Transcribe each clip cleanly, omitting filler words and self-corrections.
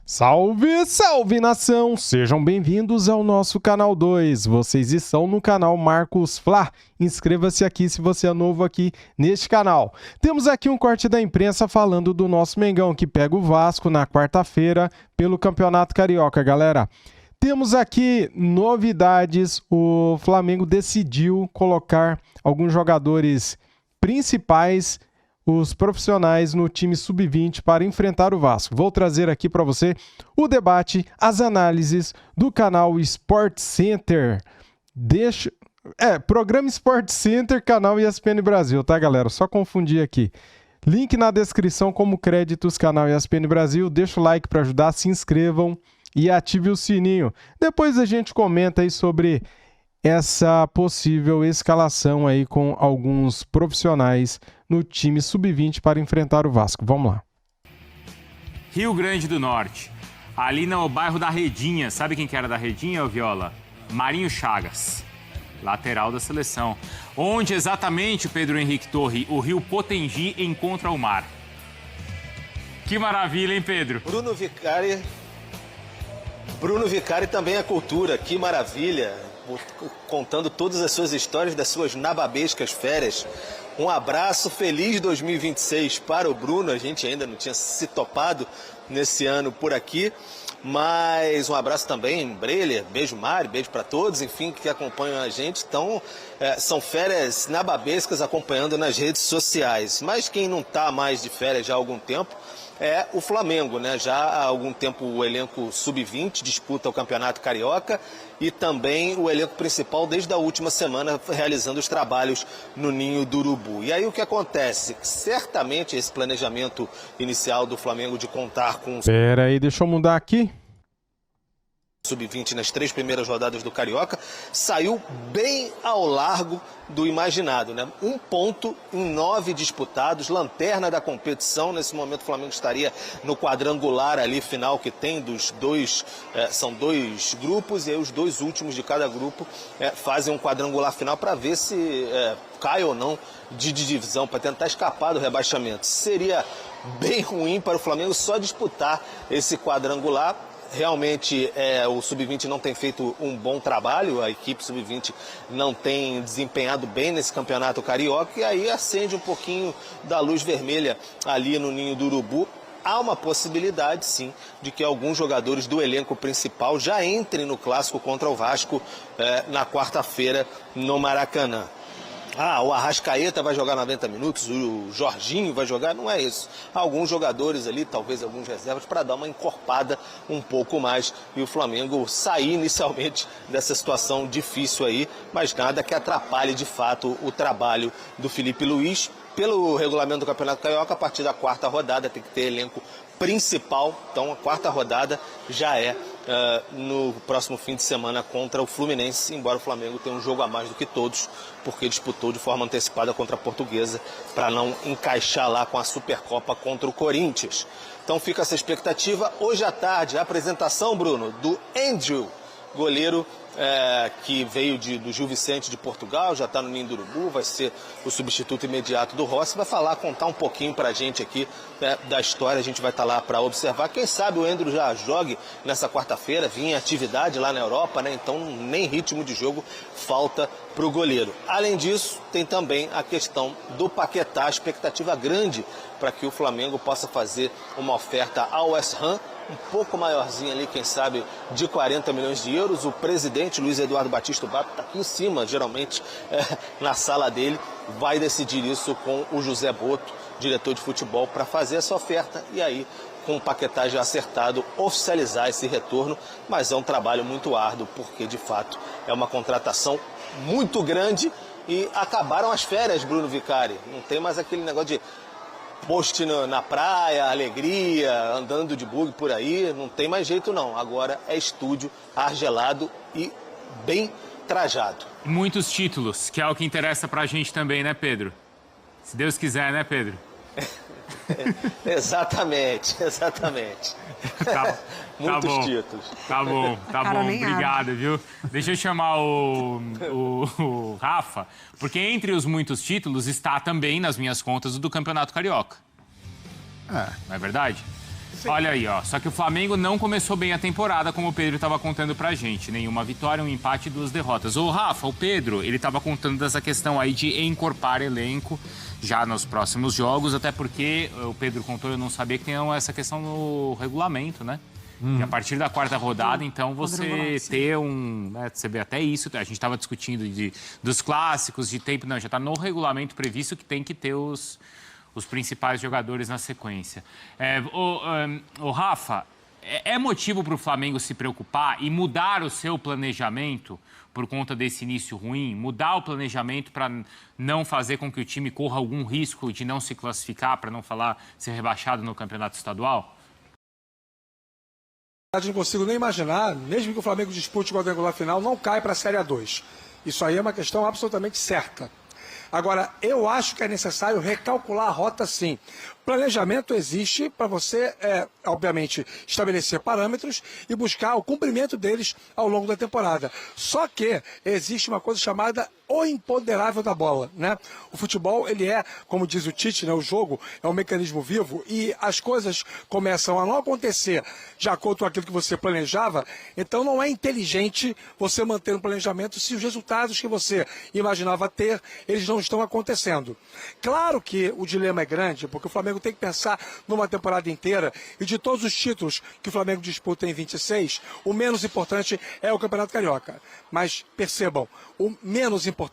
Salve, salve nação! Sejam bem-vindos ao nosso canal 2. Vocês estão no canal Marcos Fla. Inscreva-se aqui se você é novo aqui neste canal. Temos aqui um corte da imprensa falando do nosso Mengão, que pega o Vasco na quarta-feira pelo Campeonato Carioca, galera. Temos aqui novidades. O Flamengo decidiu colocar alguns jogadores principais, os profissionais no time sub-20 para enfrentar o Vasco. Vou trazer aqui para você o debate, as análises do canal Sport Center. Programa Sport Center, canal ESPN Brasil, tá, galera? Só confundir aqui. Link na descrição como créditos, canal ESPN Brasil. Deixa o like para ajudar, se inscrevam e ative o sininho. Depois a gente comenta aí sobre essa possível escalação aí com alguns profissionais no time sub-20 para enfrentar o Vasco. Vamos lá. Rio Grande do Norte, ali no bairro da Redinha. Sabe quem que era da Redinha, ô Viola? Marinho Chagas, lateral da seleção. Onde exatamente, Pedro Henrique Torre, o rio Potengi encontra o mar. Que maravilha, hein, Pedro? Bruno Vicari também é cultura, que maravilha. Contando todas as suas histórias das suas nababescas férias. Um abraço, feliz 2026 para o Bruno. A gente ainda não tinha se topado nesse ano por aqui, mas um abraço também, Breler, beijo Mari, beijo para todos, enfim, que acompanham a gente. Então, são férias nababescas acompanhando nas redes sociais. Mas quem não está mais de férias já há algum tempo é o Flamengo, né? Já há algum tempo o elenco sub-20 disputa o Campeonato Carioca e também o elenco principal desde a última semana realizando os trabalhos no Ninho do Urubu. E aí o que acontece? Certamente esse planejamento inicial do Flamengo de contar com... Pera aí, deixa eu mudar aqui. Sub-20 nas 3 primeiras rodadas do Carioca, saiu bem ao largo do imaginado, né? 1 ponto em 9 disputados, lanterna da competição. Nesse momento o Flamengo estaria no quadrangular ali final que tem dos dois, são 2 grupos, e aí os 2 últimos de cada grupo fazem um quadrangular final para ver se cai ou não de divisão, para tentar escapar do rebaixamento. Seria bem ruim para o Flamengo só disputar esse quadrangular. Realmente o Sub-20 não tem feito um bom trabalho, a equipe Sub-20 não tem desempenhado bem nesse campeonato carioca, e aí acende um pouquinho da luz vermelha ali no Ninho do Urubu. Há uma possibilidade, sim, de que alguns jogadores do elenco principal já entrem no clássico contra o Vasco na quarta-feira no Maracanã. O Arrascaeta vai jogar 90 minutos, o Jorginho vai jogar, não é isso. Alguns jogadores ali, talvez alguns reservas, para dar uma encorpada um pouco mais e o Flamengo sair inicialmente dessa situação difícil aí, mas nada que atrapalhe de fato o trabalho do Felipe Luiz. Pelo regulamento do Campeonato Carioca, a partir da 4ª rodada tem que ter elenco principal, então a 4ª rodada já é no próximo fim de semana contra o Fluminense, embora o Flamengo tenha um jogo a mais do que todos, porque disputou de forma antecipada contra a Portuguesa para não encaixar lá com a Supercopa contra o Corinthians. Então fica essa expectativa. Hoje à tarde, a apresentação, Bruno, do Andrew, goleiro que veio do Gil Vicente de Portugal, já está no Ninho do Urubu, vai ser o substituto imediato do Rossi, vai contar um pouquinho para a gente aqui da história. A gente vai estar lá para observar. Quem sabe o Andrew já jogue nessa quarta-feira, vinha em atividade lá na Europa, né? Então nem ritmo de jogo falta para o goleiro. Além disso, tem também a questão do Paquetá, expectativa grande para que o Flamengo possa fazer uma oferta ao West Ham, um pouco maiorzinho ali, quem sabe, de 40 milhões de euros. O presidente Luiz Eduardo Batista Bato está aqui em cima, geralmente na sala dele, vai decidir isso com o José Boto, diretor de futebol, para fazer essa oferta e aí, com o Paquetá já acertado, oficializar esse retorno. Mas é um trabalho muito árduo, porque de fato é uma contratação muito grande e acabaram as férias, Bruno Vicari. Não tem mais aquele negócio de post na praia, alegria, andando de bug por aí, não tem mais jeito não. Agora é estúdio, ar gelado e bem trajado. Muitos títulos, que é o que interessa pra gente também, né, Pedro? Se Deus quiser, né, Pedro? Exatamente. Muitos títulos. Tá bom, obrigado, viu? Deixa eu chamar o Rafa, porque entre os muitos títulos está também, nas minhas contas, o do Campeonato Carioca. Não é verdade? Olha aí, ó. Só que o Flamengo não começou bem a temporada, como o Pedro estava contando pra gente. Nenhuma vitória, um empate e 2 derrotas. Ô, Rafa, o Pedro, ele estava contando dessa questão aí de encorpar elenco já nos próximos jogos, até porque o Pedro contou, eu não sabia que tem essa questão no regulamento, né? Que a partir da 4ª rodada, então, você ter você vê até isso, a gente estava discutindo dos clássicos, de tempo, não, já está no regulamento previsto que tem que ter os principais jogadores na sequência. O Rafa, é motivo para o Flamengo se preocupar e mudar o seu planejamento por conta desse início ruim? Mudar o planejamento para não fazer com que o time corra algum risco de não se classificar, para não falar ser rebaixado no campeonato estadual? Eu não consigo nem imaginar, mesmo que o Flamengo dispute o quadrangular final, não cai para a Série A2. Isso aí é uma questão absolutamente certa. Agora, eu acho que é necessário recalcular a rota, sim. Planejamento existe para você, obviamente, estabelecer parâmetros e buscar o cumprimento deles ao longo da temporada. Só que existe uma coisa chamada o imponderável da bola, né? O futebol, ele é, como diz o Tite, né, o jogo é um mecanismo vivo e as coisas começam a não acontecer de acordo com aquilo que você planejava, então não é inteligente você manter um planejamento se os resultados que você imaginava ter, eles não estão acontecendo. Claro que o dilema é grande, porque o Flamengo tem que pensar numa temporada inteira e de todos os títulos que o Flamengo disputa em 26, o menos importante é o Campeonato Carioca. Mas percebam, o menos importante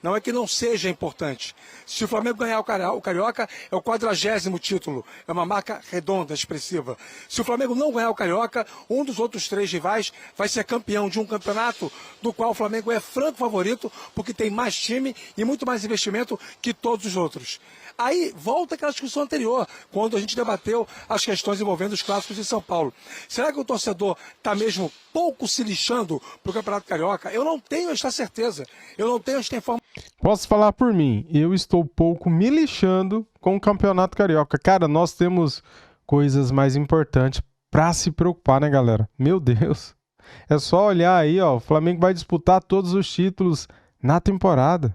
não é que não seja importante. Se o Flamengo ganhar o Carioca, é o 40º título, é uma marca redonda, expressiva. Se o Flamengo não ganhar o Carioca, um dos outros 3 rivais vai ser campeão de um campeonato do qual o Flamengo é franco favorito, porque tem mais time e muito mais investimento que todos os outros. Aí volta aquela discussão anterior, quando a gente debateu as questões envolvendo os clássicos de São Paulo. Será que o torcedor está mesmo pouco se lixando para o Campeonato Carioca? Eu não tenho esta certeza. Eu não tenho esta informação. Posso falar por mim, eu estou pouco me lixando com o Campeonato Carioca. Cara, nós temos coisas mais importantes para se preocupar, né, galera? Meu Deus. É só olhar aí, ó, o Flamengo vai disputar todos os títulos na temporada.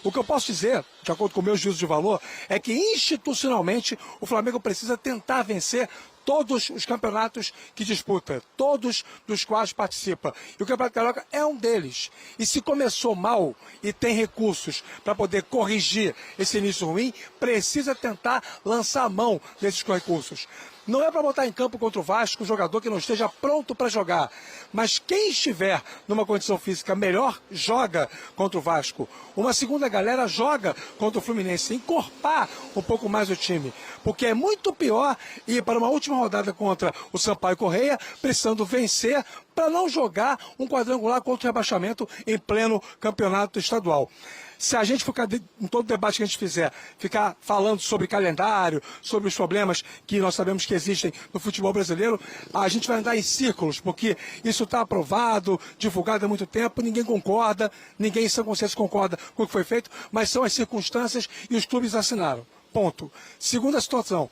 O que eu posso dizer, de acordo com o meu juízo de valor, é que institucionalmente o Flamengo precisa tentar vencer todos os campeonatos que disputa, todos dos quais participa. E o Campeonato Carioca é um deles. E se começou mal e tem recursos para poder corrigir esse início ruim, precisa tentar lançar a mão desses recursos. Não é para botar em campo contra o Vasco um jogador que não esteja pronto para jogar. Mas quem estiver numa condição física melhor, joga contra o Vasco. Uma segunda galera joga contra o Fluminense. Encorpar um pouco mais o time. Porque é muito pior ir para uma última rodada contra o Sampaio Corrêa, precisando vencer para não jogar um quadrangular contra o rebaixamento em pleno campeonato estadual. Se a gente ficar, em todo debate que a gente fizer, ficar falando sobre calendário, sobre os problemas que nós sabemos que existem no futebol brasileiro, a gente vai andar em círculos, porque isso está aprovado, divulgado há muito tempo, ninguém concorda, ninguém em sã consciência concorda com o que foi feito, mas são as circunstâncias e os clubes assinaram. Ponto. Segunda situação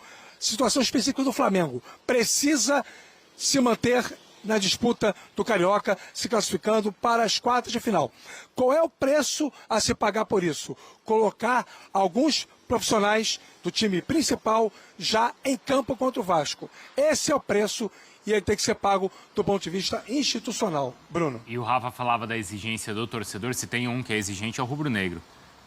específica do Flamengo. Precisa se manter na disputa do Carioca, se classificando para as 4 de final. Qual é o preço a se pagar por isso? Colocar alguns profissionais do time principal já em campo contra o Vasco. Esse é o preço e ele tem que ser pago do ponto de vista institucional. Bruno. E o Rafa falava da exigência do torcedor. Se tem um que é exigente, é o rubro-negro.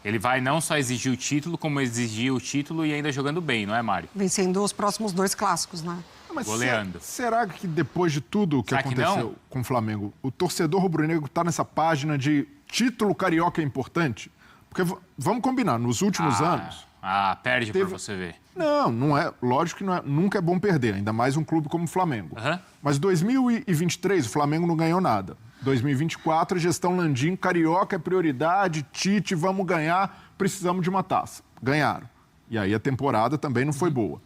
Ele vai não só exigir o título, como exigir o título e ainda jogando bem, não é, Mário? Vencendo os próximos 2 clássicos, né? Mas goleando. Será que depois de tudo o que aconteceu com o Flamengo, o torcedor rubro-negro está nessa página de título carioca é importante? Porque vamos combinar, nos últimos anos... Perde pra você ver. Não é. Lógico que nunca é bom perder, ainda mais um clube como o Flamengo. Mas 2023 o Flamengo não ganhou nada. 2024, gestão Landim, carioca é prioridade, Tite, vamos ganhar, precisamos de uma taça. Ganharam. E aí a temporada também não foi boa.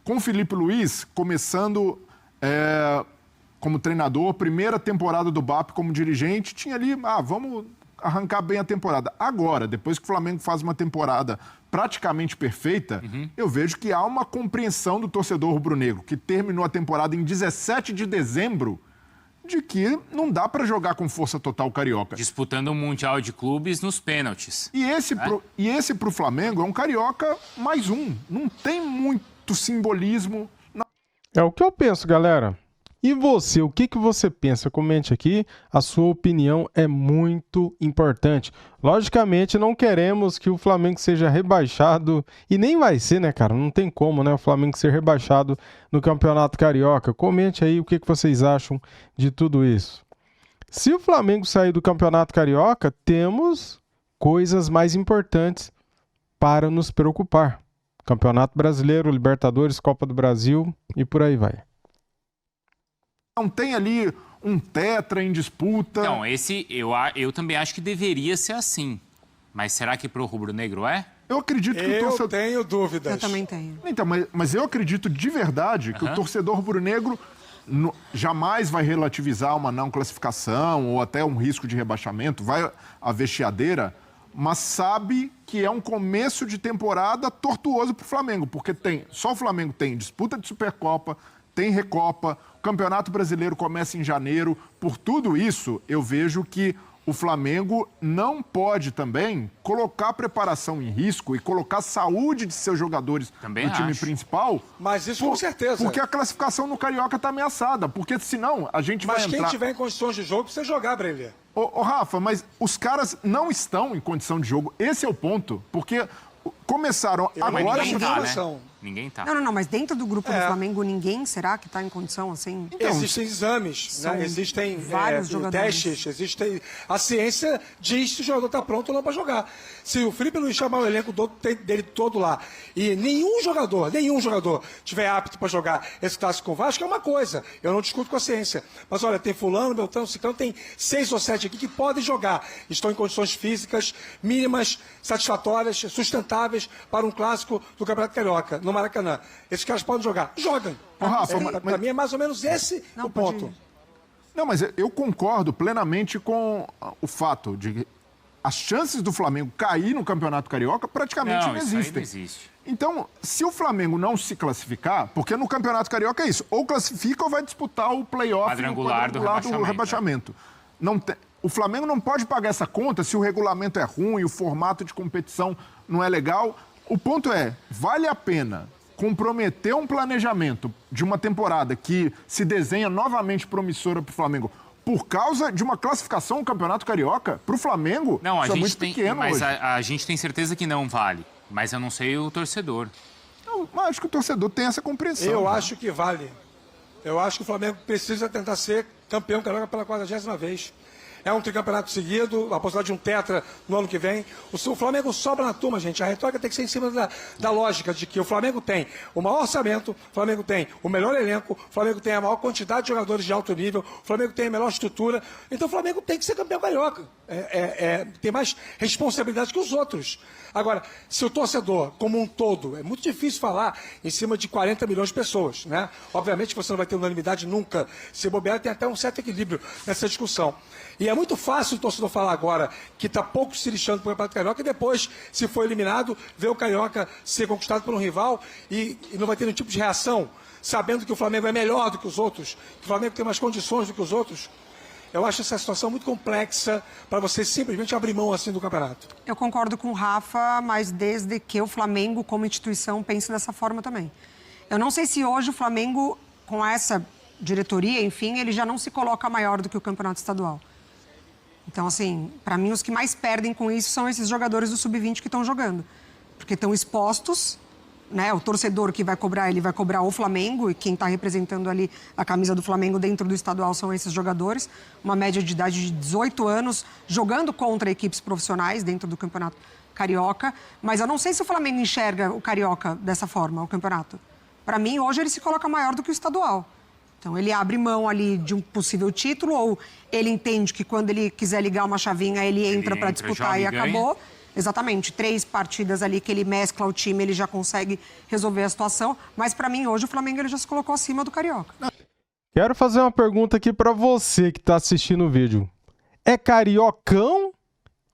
Com o Felipe Luiz, começando como treinador, primeira temporada do BAP como dirigente, tinha ali, vamos arrancar bem a temporada. Agora, depois que o Flamengo faz uma temporada praticamente perfeita, eu vejo que há uma compreensão do torcedor rubro-negro, que terminou a temporada em 17 de dezembro, de que não dá para jogar com força total carioca. Disputando o Mundial de Clubes nos pênaltis. E esse pro Flamengo é um carioca mais um. Não tem muito simbolismo É o que eu penso, galera. E você, o que você pensa? Comente aqui, a sua opinião é muito importante. Logicamente, não queremos que o Flamengo seja rebaixado, e nem vai ser, né, cara? Não tem como, né, o Flamengo ser rebaixado no Campeonato Carioca. Comente aí o que vocês acham de tudo isso. Se o Flamengo sair do Campeonato Carioca, temos coisas mais importantes para nos preocupar. Campeonato Brasileiro, Libertadores, Copa do Brasil e por aí vai. Não tem ali um tetra em disputa. Então, esse eu também acho que deveria ser assim. Mas será que pro rubro-negro é? Eu acredito que o torcedor... Eu tenho dúvidas. Eu também tenho. Então, mas eu acredito de verdade que o torcedor rubro-negro jamais vai relativizar uma não classificação ou até um risco de rebaixamento, vai haver chiadeira, mas sabe que é um começo de temporada tortuoso para o Flamengo, porque só o Flamengo tem disputa de Supercopa, tem Recopa, o Campeonato Brasileiro começa em janeiro. Por tudo isso, eu vejo que o Flamengo não pode também colocar a preparação em risco e colocar a saúde de seus jogadores também no time principal. Mas isso com certeza. Porque a classificação no Carioca está ameaçada. Porque senão a gente vai entrar... Mas quem tiver em condições de jogo precisa jogar, Breler. Ô, Rafa, mas os caras não estão em condição de jogo. Esse é o ponto. Porque começaram agora... Ninguém tá, né? Ninguém tá. Não, mas dentro do grupo do Flamengo, ninguém será que está em condição assim? Então, existem exames, né? Existem vários jogadores. testes, existem... A ciência diz se o jogador está pronto ou não para jogar. Se o Felipe Luiz chamar o elenco dele todo lá e nenhum jogador tiver apto para jogar esse clássico com o Vasco, é uma coisa. Eu não discuto com a ciência. Mas olha, tem fulano, Beltrano, Ciclano, tem 6 ou 7 aqui que podem jogar. Estão em condições físicas mínimas, satisfatórias, sustentáveis para um clássico do Campeonato Carioca, no Maracanã. Esses caras podem jogar. Jogam. Para mim é mais ou menos esse o ponto. Não, mas eu concordo plenamente com o fato de as chances do Flamengo cair no Campeonato Carioca praticamente não existem. Isso aí não existe. Então, se o Flamengo não se classificar, porque no Campeonato Carioca é isso, ou classifica ou vai disputar o play-off quadrangular do rebaixamento. O Flamengo não pode pagar essa conta se o regulamento é ruim, o formato de competição não é legal. O ponto é, vale a pena comprometer um planejamento de uma temporada que se desenha novamente promissora para o Flamengo por causa de uma classificação no Campeonato Carioca? Para o Flamengo, não, isso é muito pequeno mas hoje. A gente tem certeza que não vale, mas eu não sei o torcedor. Mas acho que o torcedor tem essa compreensão. Eu acho que vale. Eu acho que o Flamengo precisa tentar ser campeão carioca pela 40ª vez. É um tricampeonato seguido, a possibilidade de um tetra no ano que vem. O Flamengo sobra na turma, gente. A retórica tem que ser em cima da lógica de que o Flamengo tem o maior orçamento, o Flamengo tem o melhor elenco, o Flamengo tem a maior quantidade de jogadores de alto nível, o Flamengo tem a melhor estrutura. Então o Flamengo tem que ser campeão carioca. Tem mais responsabilidade que os outros. Agora, se o torcedor, como um todo, é muito difícil falar em cima de 40 milhões de pessoas, né? Obviamente você não vai ter unanimidade nunca. Se bobear, tem até um certo equilíbrio nessa discussão. E é muito fácil o torcedor falar agora que está pouco se lixando para o Campeonato Carioca e depois, se for eliminado, ver o Carioca ser conquistado por um rival e não vai ter nenhum tipo de reação, sabendo que o Flamengo é melhor do que os outros, que o Flamengo tem mais condições do que os outros. Eu acho essa situação muito complexa para você simplesmente abrir mão assim do campeonato. Eu concordo com o Rafa, mas desde que o Flamengo, como instituição, pense dessa forma também. Eu não sei se hoje o Flamengo, com essa diretoria, enfim, ele já não se coloca maior do que o campeonato estadual. Então, assim, para mim, os que mais perdem com isso são esses jogadores do Sub-20 que estão jogando. Porque estão expostos, né? O torcedor que vai cobrar, ele vai cobrar o Flamengo, e quem está representando ali a camisa do Flamengo dentro do estadual são esses jogadores. Uma média de idade de 18 anos, jogando contra equipes profissionais dentro do Campeonato Carioca. Mas eu não sei se o Flamengo enxerga o Carioca dessa forma, o campeonato. Para mim, hoje, ele se coloca maior do que o estadual. Então, ele abre mão ali de um possível título, ou ele entende que quando ele quiser ligar uma chavinha, ele entra para disputar e acabou. Exatamente, 3 partidas ali que ele mescla o time, ele já consegue resolver a situação. Mas, para mim, hoje, o Flamengo ele já se colocou acima do Carioca. Quero fazer uma pergunta aqui para você que está assistindo o vídeo. É cariocão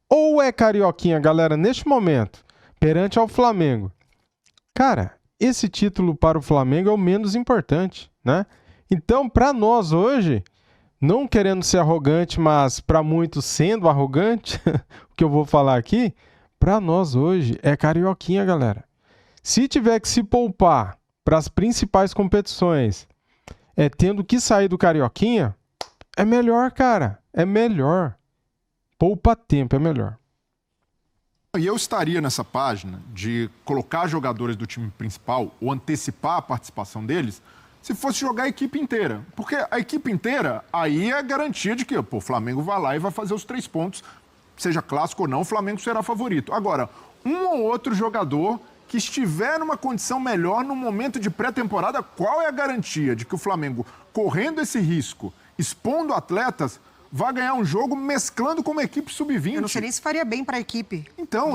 ou é carioquinha, galera, neste momento, perante ao Flamengo? Cara, esse título para o Flamengo é o menos importante, né? Então, para nós hoje, não querendo ser arrogante, mas para muitos sendo arrogante, o que eu vou falar aqui, para nós hoje é carioquinha, galera. Se tiver que se poupar para as principais competições, tendo que sair do Carioquinha, é melhor, cara. É melhor. Poupa tempo, é melhor. E eu estaria nessa página de colocar jogadores do time principal ou antecipar a participação deles se fosse jogar a equipe inteira. Porque a equipe inteira, aí é garantia de que o Flamengo vai lá e vai fazer os 3 pontos, seja clássico ou não, o Flamengo será favorito. Agora, um ou outro jogador que estiver numa condição melhor no momento de pré-temporada, qual é a garantia de que o Flamengo, correndo esse risco, expondo atletas, vai ganhar um jogo mesclando com uma equipe sub-20? Eu não sei nem se faria bem para a equipe. Então,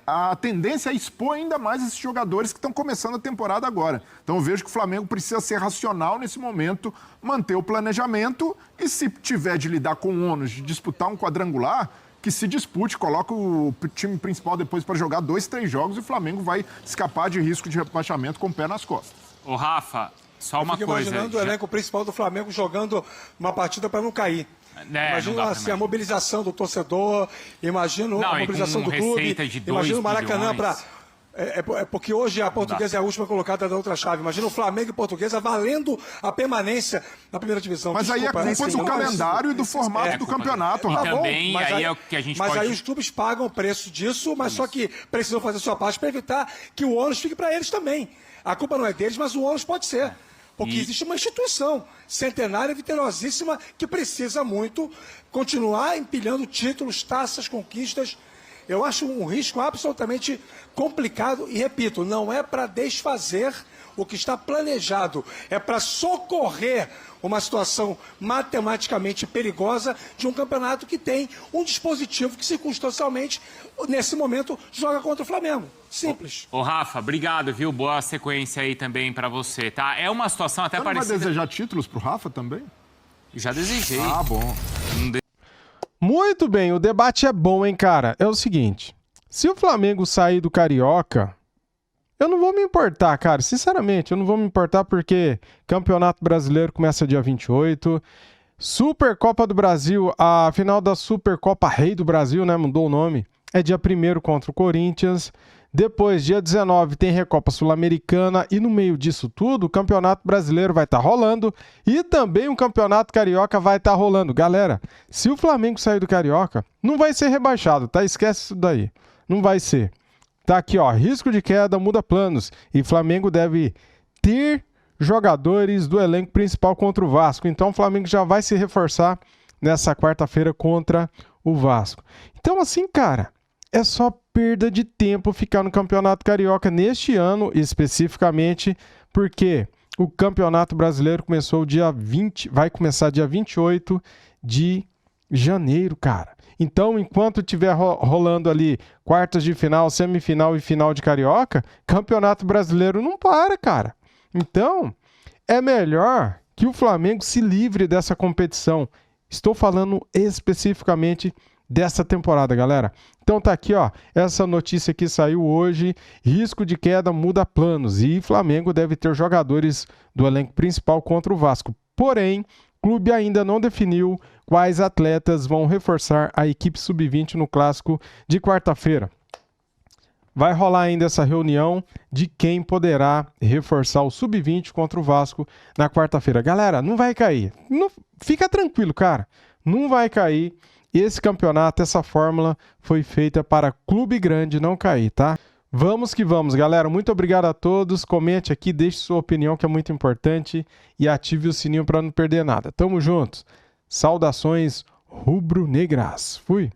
a tendência é expor ainda mais esses jogadores que estão começando a temporada agora. Então, eu vejo que o Flamengo precisa ser racional nesse momento, manter o planejamento e, se tiver de lidar com o ônus de disputar um quadrangular, que se dispute, coloca o time principal depois para jogar 2, 3 jogos e o Flamengo vai escapar de risco de rebaixamento com o pé nas costas. Ô, Rafa, só uma coisa. Imaginando o elenco principal do Flamengo jogando uma partida para não cair. Imagina assim, a mobilização do torcedor, imagino a mobilização do clube, imagina o Maracanã para... porque hoje a Portuguesa é a última colocada da outra chave. Imagina o Flamengo e Portuguesa valendo a permanência na primeira divisão. Mas desculpa, aí é culpa do calendário e do formato do campeonato. E Rafa. também, mas aí é o que a gente mas pode... aí os clubes pagam o preço disso, mas só que precisam fazer a sua parte para evitar que o ônus fique para eles também. A culpa não é deles, mas o ônus pode ser. Porque existe uma instituição centenária, vitoriosíssima, que precisa muito continuar empilhando títulos, taças, conquistas. Eu acho um risco absolutamente complicado e, repito, não é para desfazer o que está planejado, é para socorrer uma situação matematicamente perigosa de um campeonato que tem um dispositivo que circunstancialmente, nesse momento, joga contra o Flamengo. Simples. Ô, Rafa, obrigado, viu? Boa sequência aí também para você, tá? É uma situação até parecida... Você vai desejar títulos pro Rafa também? Já desejei. Ah, bom. Muito bem, o debate é bom, hein, cara? É o seguinte, se o Flamengo sair do Carioca, eu não vou me importar, cara. Sinceramente, eu não vou me importar porque Campeonato Brasileiro começa dia 28, Supercopa do Brasil, a final da Supercopa Rei do Brasil, né, mudou o nome, é dia 1º contra o Corinthians. Depois, dia 19, tem Recopa Sul-Americana e no meio disso tudo, o Campeonato Brasileiro vai estar rolando e também o Campeonato Carioca vai estar rolando. Galera, se o Flamengo sair do Carioca, não vai ser rebaixado, tá? Esquece isso daí. Não vai ser. Tá aqui, ó, risco de queda, muda planos e Flamengo deve ter jogadores do elenco principal contra o Vasco. Então o Flamengo já vai se reforçar nessa quarta-feira contra o Vasco. Então assim, cara, é só perda de tempo ficar no Campeonato Carioca neste ano, especificamente, porque o Campeonato Brasileiro começou dia 20, vai começar dia 28 de janeiro, cara. Então, enquanto estiver rolando ali quartas de final, semifinal e final de Carioca, Campeonato Brasileiro não para, cara. Então, é melhor que o Flamengo se livre dessa competição. Estou falando especificamente dessa temporada, galera. Então tá aqui, ó, essa notícia que saiu hoje, risco de queda muda planos e Flamengo deve ter jogadores do elenco principal contra o Vasco. Porém, o clube ainda não definiu quais atletas vão reforçar a equipe sub-20 no clássico de quarta-feira. Vai rolar ainda essa reunião de quem poderá reforçar o sub-20 contra o Vasco na quarta-feira. Galera, não vai cair. Não, fica tranquilo, cara. Não vai cair. Esse campeonato, essa fórmula foi feita para clube grande não cair, tá? Vamos que vamos, galera. Muito obrigado a todos. Comente aqui, deixe sua opinião, que é muito importante. E ative o sininho para não perder nada. Tamo juntos. Saudações rubro-negras. Fui.